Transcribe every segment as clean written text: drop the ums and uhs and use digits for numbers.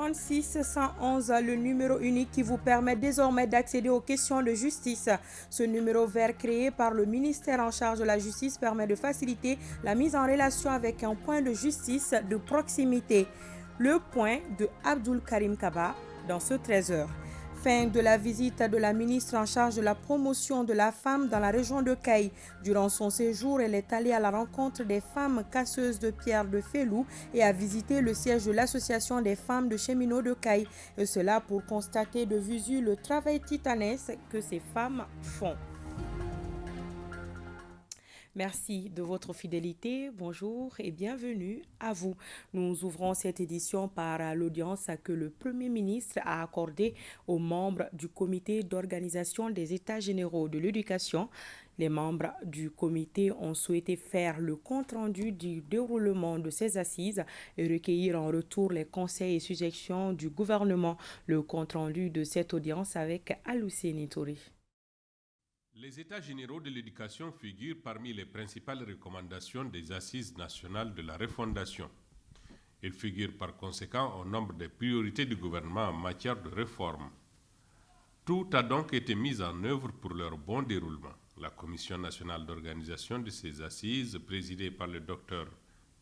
36 111, le numéro unique qui vous permet désormais d'accéder aux questions de justice. Ce numéro vert créé par le ministère en charge de la justice permet de faciliter la mise en relation avec un point de justice de proximité. Le point de Abdul Karim Kaba dans ce 13h. Fin de la visite de la ministre en charge de la promotion de la femme dans la région de Caille. Durant son séjour, elle est allée à la rencontre des femmes casseuses de pierre de Félou et a visité le siège de l'association des femmes de cheminots de Caille. Et cela pour constater de visu le travail titanesque que ces femmes font. Merci de votre fidélité, bonjour et bienvenue à vous. Nous ouvrons cette édition par l'audience que le Premier ministre a accordée aux membres du comité d'organisation des États généraux de l'éducation. Les membres du comité ont souhaité faire le compte-rendu du déroulement de ces assises et recueillir en retour les conseils et suggestions du gouvernement. Le compte-rendu de cette audience avec Alousseni Touré. Les États généraux de l'éducation figurent parmi les principales recommandations des Assises nationales de la refondation. Ils figurent par conséquent au nombre des priorités du gouvernement en matière de réforme. Tout a donc été mis en œuvre pour leur bon déroulement. La Commission nationale d'organisation de ces assises, présidée par le docteur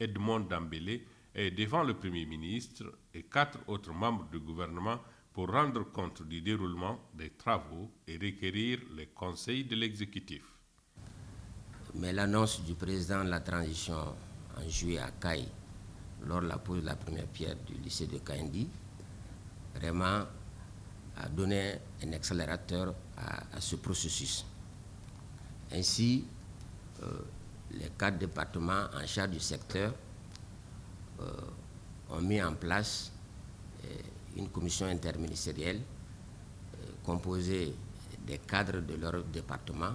Edmond Dambélé, est devant le Premier ministre et 4 autres membres du gouvernement pour rendre compte du déroulement des travaux et requérir les conseils de l'exécutif. Mais l'annonce du président de la transition en juillet à Caille, lors de la pose de la première pierre du lycée de Kaindi, vraiment a donné un accélérateur à ce processus. Ainsi, les 4 départements en charge du secteur ont mis en place une commission interministérielle composée des cadres de leur département,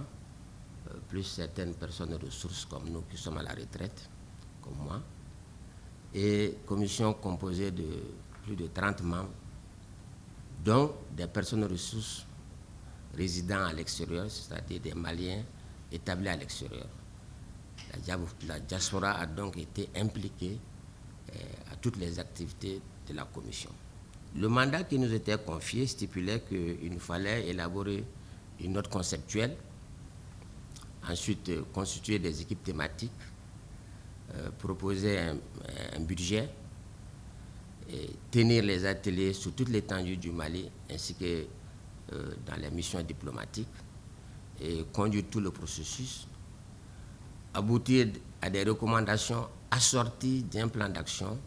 plus certaines personnes ressources comme nous qui sommes à la retraite, comme moi, et commission composée de plus de 30 membres, dont des personnes ressources résidant à l'extérieur, c'est-à-dire des Maliens établis à l'extérieur. La diaspora a donc été impliquée à toutes les activités de la commission. Le mandat qui nous était confié stipulait qu'il nous fallait élaborer une note conceptuelle, ensuite constituer des équipes thématiques, proposer un budget, et tenir les ateliers sur toute l'étendue du Mali ainsi que dans les missions diplomatiques et conduire tout le processus, aboutir à des recommandations assorties d'un plan d'action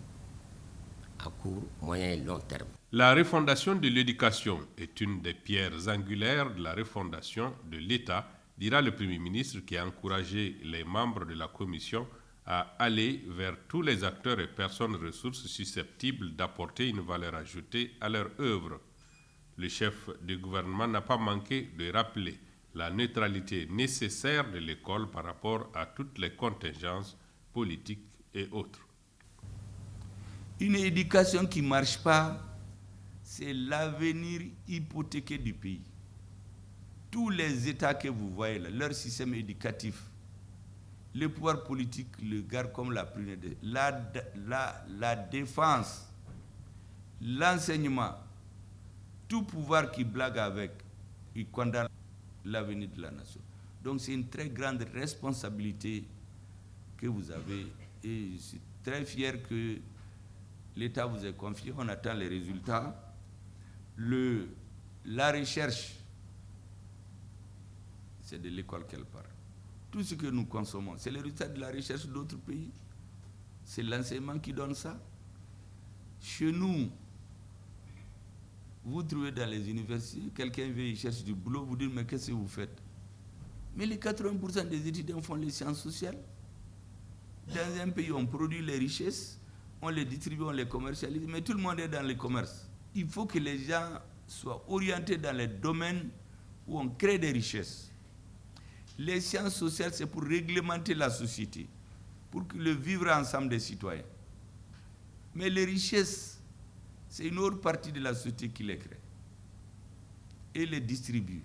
à court, moyen et long terme. La refondation de l'éducation est une des pierres angulaires de la refondation de l'État, dira le Premier ministre qui a encouragé les membres de la commission à aller vers tous les acteurs et personnes ressources susceptibles d'apporter une valeur ajoutée à leur œuvre. Le chef du gouvernement n'a pas manqué de rappeler la neutralité nécessaire de l'école par rapport à toutes les contingences politiques et autres. Une éducation qui ne marche pas, c'est l'avenir hypothéqué du pays. Tous les États que vous voyez là, leur système éducatif, le pouvoir politique le garde comme la priorité. La défense, l'enseignement, tout pouvoir qui blague avec, il condamne l'avenir de la nation. Donc c'est une très grande responsabilité que vous avez et je suis très fier que l'État vous ait confié. On attend les résultats. La recherche, c'est de l'école qu'elle part. Tout ce que nous consommons, c'est le résultat de la recherche d'autres pays. C'est l'enseignement qui donne ça. Chez nous, vous trouvez dans les universités, quelqu'un vient, il cherche du boulot, vous dites, mais qu'est-ce que vous faites? Mais les 80% des étudiants font les sciences sociales. Dans un pays, on produit les richesses, on les distribue, on les commercialise, mais tout le monde est dans le commerce. Il faut que les gens soient orientés dans les domaines où on crée des richesses. Les sciences sociales, c'est pour réglementer la société, pour le vivre ensemble des citoyens. Mais les richesses, c'est une autre partie de la société qui les crée et les distribue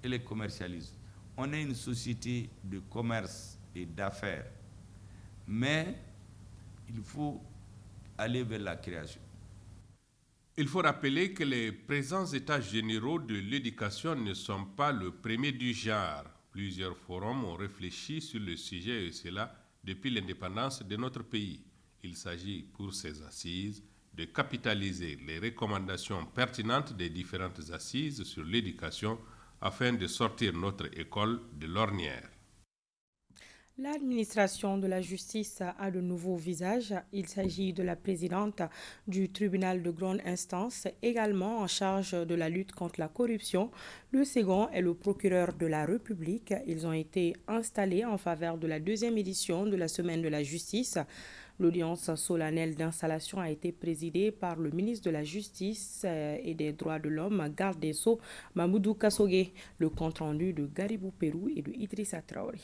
et les commercialise. On est une société de commerce et d'affaires, mais il faut aller vers la création. Il faut rappeler que les présents états généraux de l'éducation ne sont pas le premier du genre. Plusieurs forums ont réfléchi sur le sujet et cela depuis l'indépendance de notre pays. Il s'agit pour ces assises de capitaliser les recommandations pertinentes des différentes assises sur l'éducation afin de sortir notre école de l'ornière. L'administration de la justice a de nouveaux visages. Il s'agit de la présidente du tribunal de grande instance, également en charge de la lutte contre la corruption. Le second est le procureur de la République. Ils ont été installés en faveur de la deuxième édition de la Semaine de la justice. L'audience solennelle d'installation a été présidée par le ministre de la Justice et des Droits de l'Homme, garde des Sceaux, Mamoudou Kassogué. Le compte-rendu de Garibou Pérou et de Idrissa Traoré.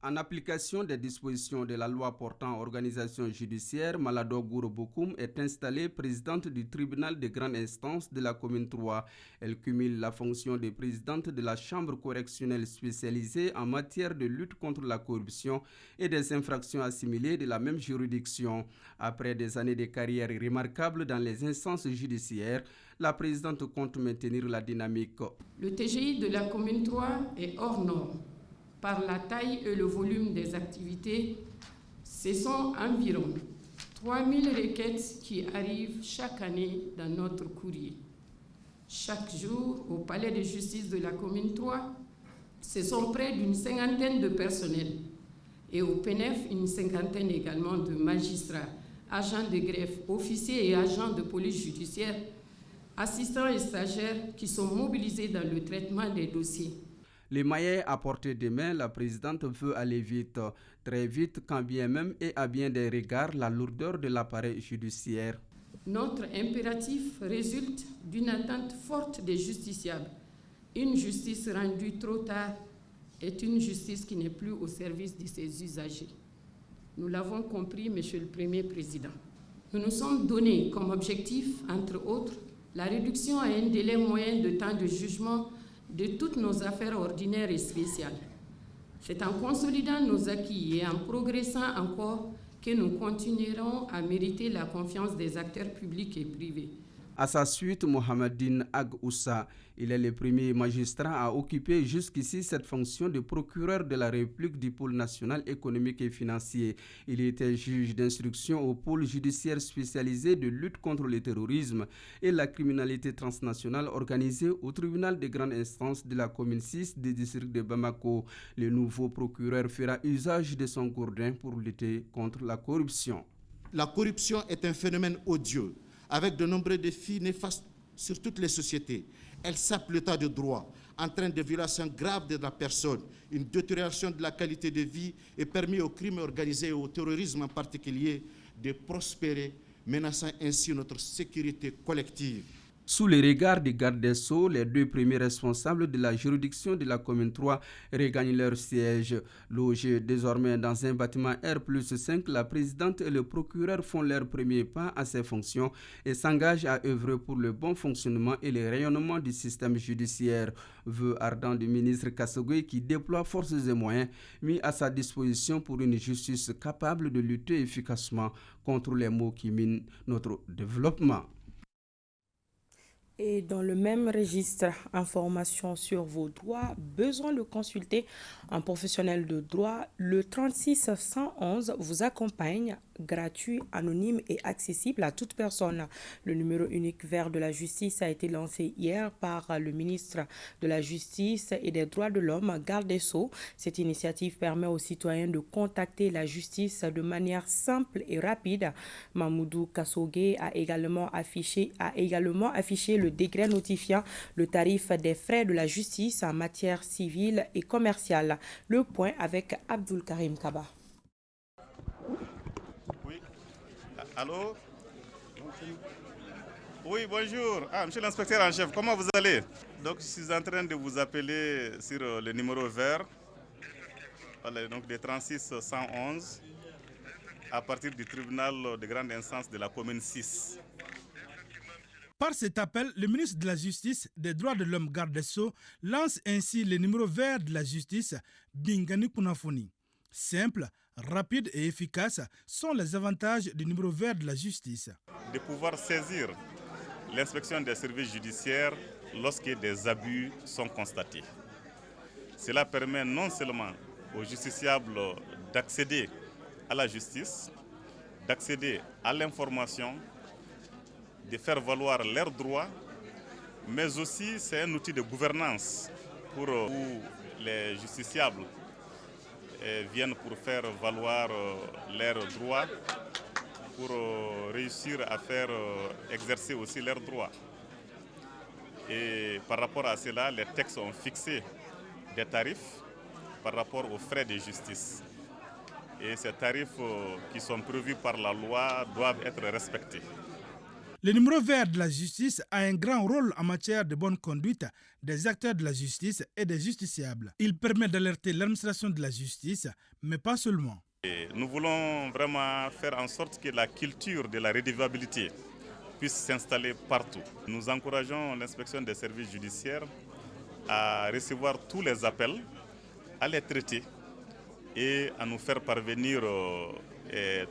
En application des dispositions de la loi portant organisation judiciaire, Malado Gouro Bokoum est installée présidente du tribunal de grande instance de la commune 3. Elle cumule la fonction de présidente de la chambre correctionnelle spécialisée en matière de lutte contre la corruption et des infractions assimilées de la même juridiction. Après des années de carrière remarquables dans les instances judiciaires, la présidente compte maintenir la dynamique. Le TGI de la commune 3 est hors norme. Par la taille et le volume des activités, ce sont environ 3000 requêtes qui arrivent chaque année dans notre courrier. Chaque jour, au palais de justice de la commune 3, ce sont près d'une cinquantaine de personnels. Et au PNF, une cinquantaine également de magistrats, agents de greffe, officiers et agents de police judiciaire, assistants et stagiaires qui sont mobilisés dans le traitement des dossiers. Les maillets à portée de main, la présidente veut aller vite, très vite, quand bien même et à bien des regards, la lourdeur de l'appareil judiciaire. Notre impératif résulte d'une attente forte des justiciables. Une justice rendue trop tard est une justice qui n'est plus au service de ses usagers. Nous l'avons compris, Monsieur le Premier Président. Nous nous sommes donnés comme objectif, entre autres, la réduction à un délai moyen de temps de jugement de toutes nos affaires ordinaires et spéciales. C'est en consolidant nos acquis et en progressant encore que nous continuerons à mériter la confiance des acteurs publics et privés. À sa suite, Mohamedine Ag Oussa, il est le premier magistrat à occuper jusqu'ici cette fonction de procureur de la République du pôle national économique et financier. Il était juge d'instruction au pôle judiciaire spécialisé de lutte contre le terrorisme et la criminalité transnationale organisée au tribunal de grande instance de la commune 6 du district de Bamako. Le nouveau procureur fera usage de son gourdin pour lutter contre la corruption. La corruption est un phénomène odieux, avec de nombreux défis néfastes sur toutes les sociétés. Elle sape l'état de droit, entraîne des violations graves de la personne, une détérioration de la qualité de vie et permet au crime organisé et au terrorisme en particulier de prospérer, menaçant ainsi notre sécurité collective. Sous les regards des gardes des Sceaux, les deux premiers responsables de la juridiction de la commune 3 regagnent leur siège. Logés désormais dans un bâtiment R+5, la présidente et le procureur font leur premier pas à ces fonctions et s'engagent à œuvrer pour le bon fonctionnement et le rayonnement du système judiciaire. Vœu ardent du ministre Kassogué qui déploie forces et moyens mis à sa disposition pour une justice capable de lutter efficacement contre les maux qui minent notre développement. Et dans le même registre, information sur vos droits, besoin de consulter un professionnel de droit, le 36 111 vous accompagne, gratuit, anonyme et accessible à toute personne. Le numéro unique vert de la justice a été lancé hier par le ministre de la Justice et des Droits de l'Homme, garde des Sceaux. Cette initiative permet aux citoyens de contacter la justice de manière simple et rapide. Mamoudou Kassogué a également affiché le décret notifiant le tarif des frais de la justice en matière civile et commerciale. Le point avec Abdul Karim Kaba. Oui. Allô? Oui, bonjour. Monsieur l'inspecteur en chef, comment vous allez? Donc, je suis en train de vous appeler sur le numéro vert, donc des 36 111, à partir du tribunal de grande instance de la commune 6. Par cet appel, le ministre de la Justice, des Droits de l'Homme, garde des Sceaux, lance ainsi le numéro vert de la justice, Bingani Kunafoni. Simple, rapide et efficace sont les avantages du numéro vert de la justice. De pouvoir saisir l'inspection des services judiciaires lorsque des abus sont constatés. Cela permet non seulement aux justiciables d'accéder à la justice, d'accéder à l'information, de faire valoir leurs droits, mais aussi c'est un outil de gouvernance pour où les justiciables viennent pour faire valoir leurs droits, pour réussir à faire exercer aussi leurs droits. Et par rapport à cela, les textes ont fixé des tarifs par rapport aux frais de justice. Et ces tarifs qui sont prévus par la loi doivent être respectés. Le numéro vert de la justice a un grand rôle en matière de bonne conduite des acteurs de la justice et des justiciables. Il permet d'alerter l'administration de la justice, mais pas seulement. Et nous voulons vraiment faire en sorte que la culture de la redevabilité puisse s'installer partout. Nous encourageons l'inspection des services judiciaires à recevoir tous les appels, à les traiter et à nous faire parvenir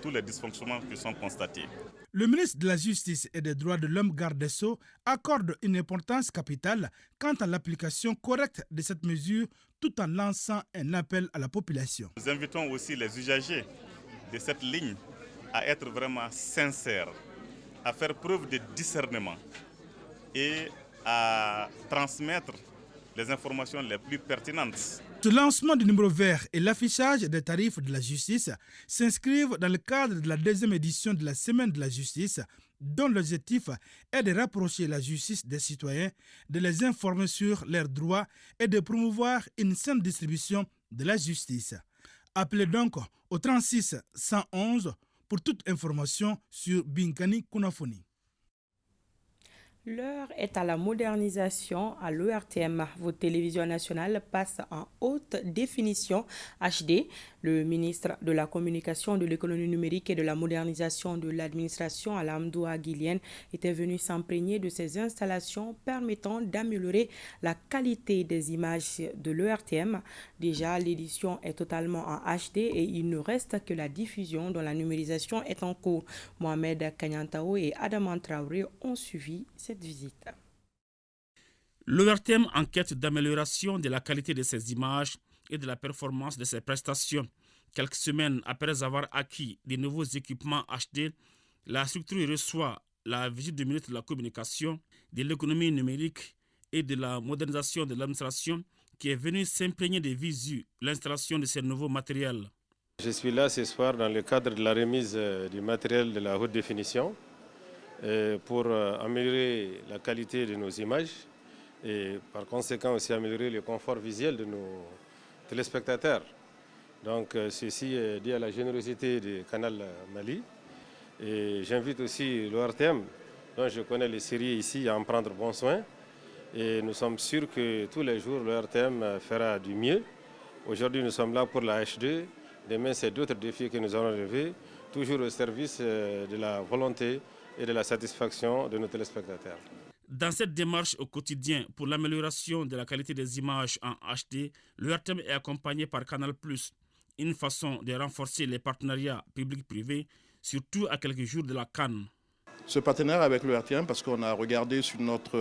tous les dysfonctionnements qui sont constatés. Le ministre de la Justice et des Droits de l'Homme, garde des Sceaux, accorde une importance capitale quant à l'application correcte de cette mesure tout en lançant un appel à la population. Nous invitons aussi les usagers de cette ligne à être vraiment sincères, à faire preuve de discernement et à transmettre les informations les plus pertinentes. Ce lancement du numéro vert et l'affichage des tarifs de la justice s'inscrivent dans le cadre de la deuxième édition de la Semaine de la justice, dont l'objectif est de rapprocher la justice des citoyens, de les informer sur leurs droits et de promouvoir une saine distribution de la justice. Appelez donc au 36 111 pour toute information sur Binkani Kunafoni. L'heure est à la modernisation à l'ORTM. Votre télévision nationale passe en haute définition HD. Le ministre de la Communication, de l'Économie numérique et de la modernisation de l'administration, Alamdou Aguilien, était venu s'imprégner de ces installations permettant d'améliorer la qualité des images de l'ORTM. Déjà, l'édition est totalement en HD et il ne reste que la diffusion dont la numérisation est en cours. Mohamed Kanyantao et Adaman Traoré ont suivi cette visite. L'ORTM en quête d'amélioration de la qualité de ses images et de la performance de ses prestations. Quelques semaines après avoir acquis de nouveaux équipements HD, la structure reçoit la visite du ministre de la Communication, de l'Économie numérique et de la modernisation de l'administration qui est venu s'imprégner de visu l'installation de ces nouveaux matériels. Je suis là ce soir dans le cadre de la remise du matériel de la haute définition pour améliorer la qualité de nos images et par conséquent aussi améliorer le confort visuel de nos téléspectateurs. Donc ceci est dû à la générosité du Canal Mali. Et j'invite aussi l'ORTM, dont je connais les séries ici, à en prendre bon soin. Et nous sommes sûrs que tous les jours, l'ORTM fera du mieux. Aujourd'hui, nous sommes là pour la H2. Demain, c'est d'autres défis que nous allons relever, toujours au service de la volonté et de la satisfaction de nos téléspectateurs. Dans cette démarche au quotidien pour l'amélioration de la qualité des images en HD, l'ORTM est accompagné par Canal+, une façon de renforcer les partenariats publics-privés, surtout à quelques jours de la CAN. Ce partenaire avec l'ORTM, parce qu'on a regardé sur notre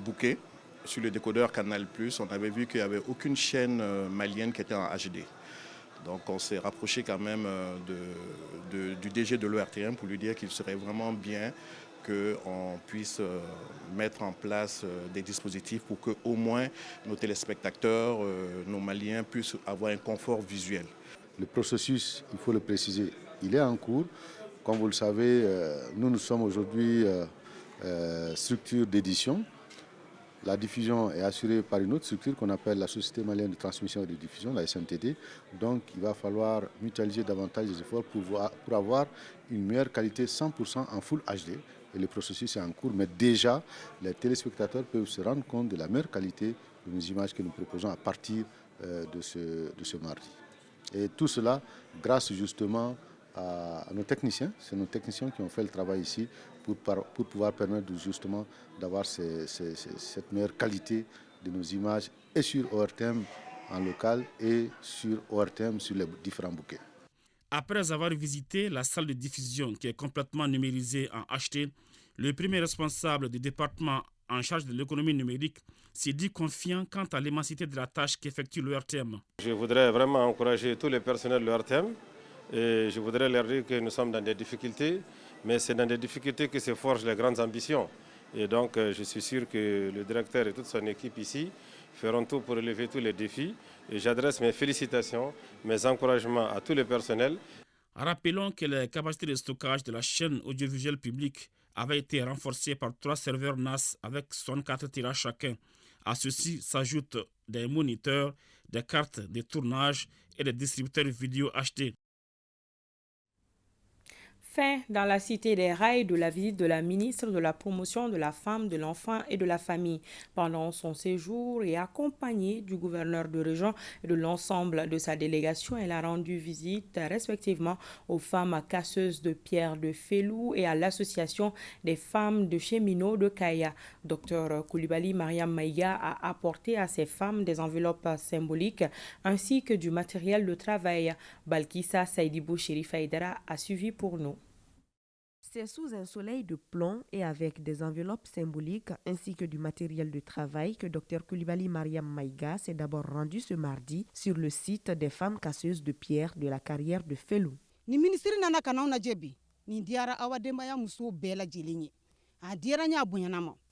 bouquet, sur le décodeur Canal+, on avait vu qu'il n'y avait aucune chaîne malienne qui était en HD. Donc on s'est rapproché quand même du DG de l'ORTM pour lui dire qu'il serait vraiment bien qu'on puisse mettre en place des dispositifs pour qu'au moins nos téléspectateurs, nos Maliens puissent avoir un confort visuel. Le processus, il faut le préciser, il est en cours. Comme vous le savez, nous sommes aujourd'hui structure d'édition. La diffusion est assurée par une autre structure qu'on appelle la Société malienne de transmission et de diffusion, la SMTD. Donc il va falloir mutualiser davantage les efforts pour avoir une meilleure qualité 100% en Full HD. Et le processus est en cours, mais déjà les téléspectateurs peuvent se rendre compte de la meilleure qualité de nos images que nous proposons à partir de ce mardi. Et tout cela grâce justement à nos techniciens. C'est nos techniciens qui ont fait le travail ici pour pouvoir permettre justement d'avoir cette meilleure qualité de nos images et sur ORTM en local et sur ORTM sur les différents bouquets. Après avoir visité la salle de diffusion qui est complètement numérisée en HD, Le premier responsable du département en charge de l'économie numérique s'est dit confiant quant à l'immensité de la tâche qu'effectue l'ORTM. Je voudrais vraiment encourager tous les personnels de l'ORTM et je voudrais leur dire que nous sommes dans des difficultés, mais c'est dans des difficultés que se forgent les grandes ambitions. Et donc je suis sûr que le directeur et toute son équipe ici feront tout pour relever tous les défis. Et j'adresse mes félicitations, mes encouragements à tous les personnels. Rappelons que les capacités de stockage de la chaîne audiovisuelle publique avaient été renforcées par 3 serveurs NAS avec 64 tirages chacun. À ceci s'ajoutent des moniteurs, des cartes de tournage et des distributeurs vidéo HD. Fin dans la cité des rails de la visite de la ministre de la Promotion de la Femme, de l'Enfant et de la Famille. Pendant son séjour et accompagnée du gouverneur de région et de l'ensemble de sa délégation, elle a rendu visite respectivement aux femmes casseuses de pierre de Felou et à l'association des femmes de cheminots de Kaya. Dr Coulibaly Mariam Maïga a apporté à ces femmes des enveloppes symboliques ainsi que du matériel de travail. Balkissa Saïdibou Chérif Aïdara a suivi pour nous. C'est sous un soleil de plomb et avec des enveloppes symboliques ainsi que du matériel de travail que Dr Coulibaly Mariam Maïga s'est d'abord rendu ce mardi sur le site des femmes casseuses de pierre de la carrière de Felou.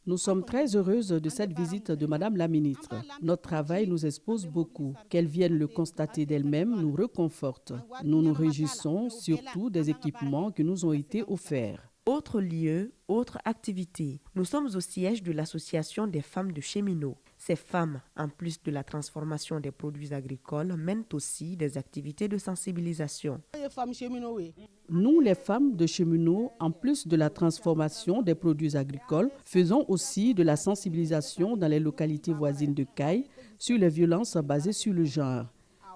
Nous sommes très heureuses de cette visite de Madame la ministre. Notre travail nous expose beaucoup. Qu'elle vienne le constater d'elle-même nous réconforte. Nous nous réjouissons surtout des équipements qui nous ont été offerts. Autre lieu, autre activité. Nous sommes au siège de l'association des femmes de cheminots. Ces femmes, en plus de la transformation des produits agricoles, mènent aussi des activités de sensibilisation. Nous, les femmes de cheminots, en plus de la transformation des produits agricoles, faisons aussi de la sensibilisation dans les localités voisines de Caille sur les violences basées sur le genre.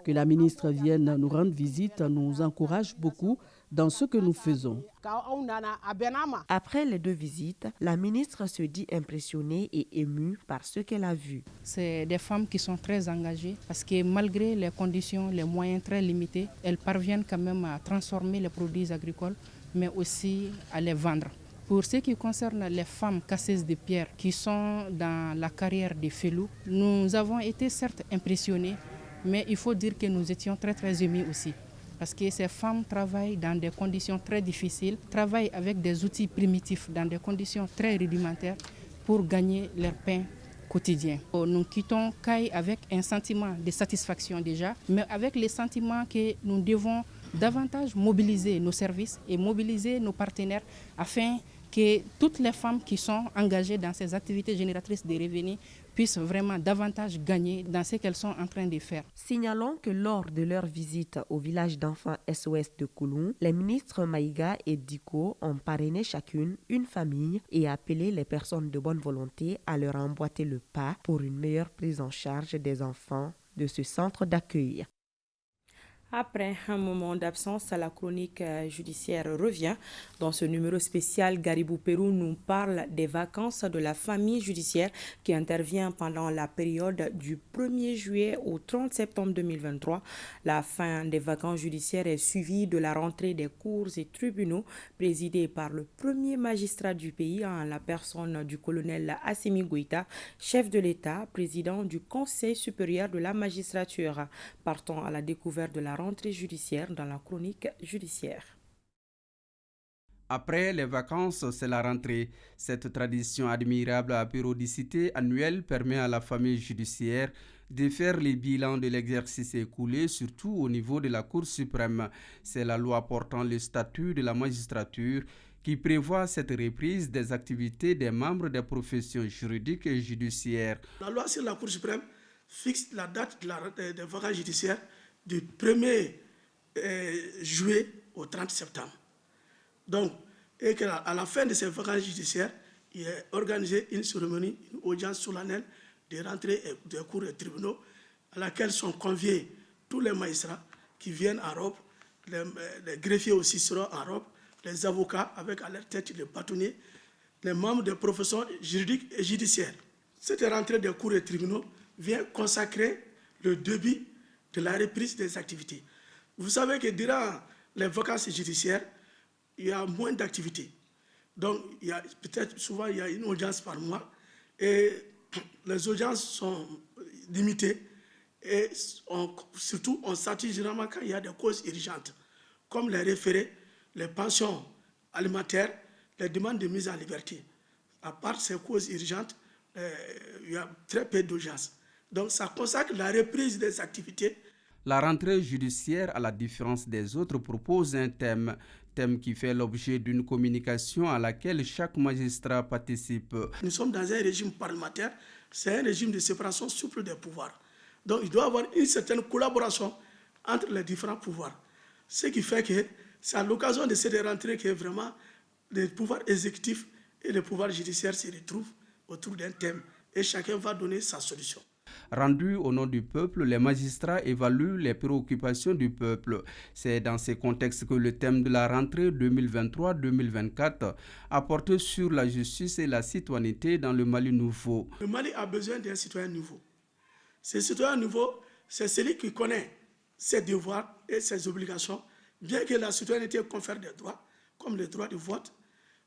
Que la ministre vienne nous rendre visite nous encourage beaucoup dans ce que nous faisons. Après les 2 visites, la ministre se dit impressionnée et émue par ce qu'elle a vu. C'est des femmes qui sont très engagées parce que malgré les conditions, les moyens très limités, elles parviennent quand même à transformer les produits agricoles, mais aussi à les vendre. Pour ce qui concerne les femmes casseuses de pierre qui sont dans la carrière de Felou, nous avons été certes impressionnés, mais il faut dire que nous étions très émus aussi. Parce que ces femmes travaillent dans des conditions très difficiles, travaillent avec des outils primitifs dans des conditions très rudimentaires pour gagner leur pain quotidien. Nous quittons Caille avec un sentiment de satisfaction déjà, mais avec le sentiment que nous devons davantage mobiliser nos services et mobiliser nos partenaires afin que toutes les femmes qui sont engagées dans ces activités génératrices de revenus puissent vraiment davantage gagner dans ce qu'elles sont en train de faire. Signalons que lors de leur visite au village d'enfants SOS de Kouloum, les ministres Maïga et Diko ont parrainé chacune une famille et appelé les personnes de bonne volonté à leur emboîter le pas pour une meilleure prise en charge des enfants de ce centre d'accueil. Après un moment d'absence, la chronique judiciaire revient. Dans ce numéro spécial, Garibou Pérou nous parle des vacances de la famille judiciaire qui intervient pendant la période du 1er juillet au 30 septembre 2023. La fin des vacances judiciaires est suivie de la rentrée des cours et tribunaux présidée par le premier magistrat du pays en la personne du colonel Assimi Goïta, chef de l'État, président du Conseil supérieur de la magistrature. Partons à la découverte de la rentrée judiciaire dans la chronique judiciaire. Après les vacances, c'est la rentrée. Cette tradition admirable à périodicité annuelle permet à la famille judiciaire de faire les bilans de l'exercice écoulé, surtout au niveau de la Cour suprême. C'est la loi portant le statut de la magistrature qui prévoit cette reprise des activités des membres des professions juridiques et judiciaires. La loi sur la Cour suprême fixe la date des vacances judiciaires du 1er juillet au 30 septembre. Donc, et qu'à la fin de ces vacances judiciaires, il est organisé une cérémonie, une audience solennelle de rentrée des cours et tribunaux à laquelle sont conviés tous les magistrats qui viennent en robe, les greffiers aussi seront en robe, les avocats avec à leur tête les bâtonniers, les membres des professions juridiques et judiciaires. Cette rentrée des cours et tribunaux vient consacrer le début de la reprise des activités. Vous savez que durant les vacances judiciaires, il y a moins d'activités. Donc, souvent, il y a une audience par mois et les audiences sont limitées et surtout, on s'attire généralement quand il y a des causes urgentes, comme les référés, les pensions alimentaires, les demandes de mise en liberté. À part ces causes urgentes, il y a très peu d'audience. Donc, ça consacre la reprise des activités. La rentrée judiciaire, à la différence des autres, propose un thème qui fait l'objet d'une communication à laquelle chaque magistrat participe. Nous sommes dans un régime parlementaire, c'est un régime de séparation souple des pouvoirs. Donc, il doit y avoir une certaine collaboration entre les différents pouvoirs. Ce qui fait que c'est à l'occasion de cette rentrée que vraiment les pouvoirs exécutifs et les pouvoirs judiciaires se retrouvent autour d'un thème et chacun va donner sa solution. Rendus au nom du peuple, les magistrats évaluent les préoccupations du peuple. C'est dans ce contexte que le thème de la rentrée 2023-2024 a porté sur la justice et la citoyenneté dans le Mali nouveau. Le Mali a besoin d'un citoyen nouveau. Ce citoyen nouveau, c'est celui qui connaît ses devoirs et ses obligations, bien que la citoyenneté confère des droits, comme le droit de vote,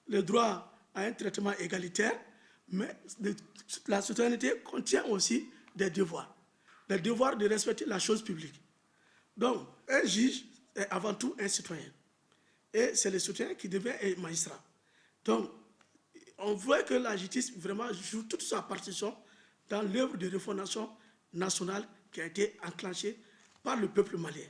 le droit à un traitement égalitaire, mais la citoyenneté contient aussi des devoirs. Le devoir de respecter la chose publique. Donc, un juge est avant tout un citoyen. Et c'est le citoyen qui devient un magistrat. Donc, on voit que la justice vraiment joue toute sa partition dans l'œuvre de refondation nationale qui a été enclenchée par le peuple malien.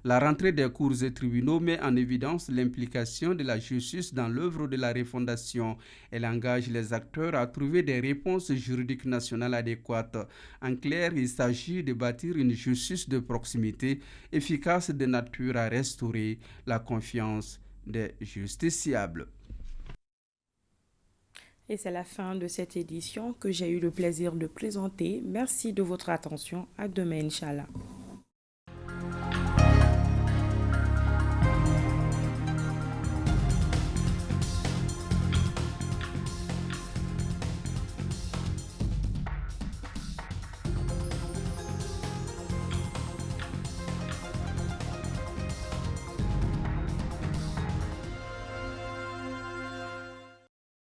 La rentrée des cours et tribunaux met en évidence l'implication de la justice dans l'œuvre de la refondation. Elle engage les acteurs à trouver des réponses juridiques nationales adéquates. En clair, il s'agit de bâtir une justice de proximité efficace de nature à restaurer la confiance des justiciables. Et c'est la fin de cette édition que j'ai eu le plaisir de présenter. Merci de votre attention. À demain, Inch'Allah.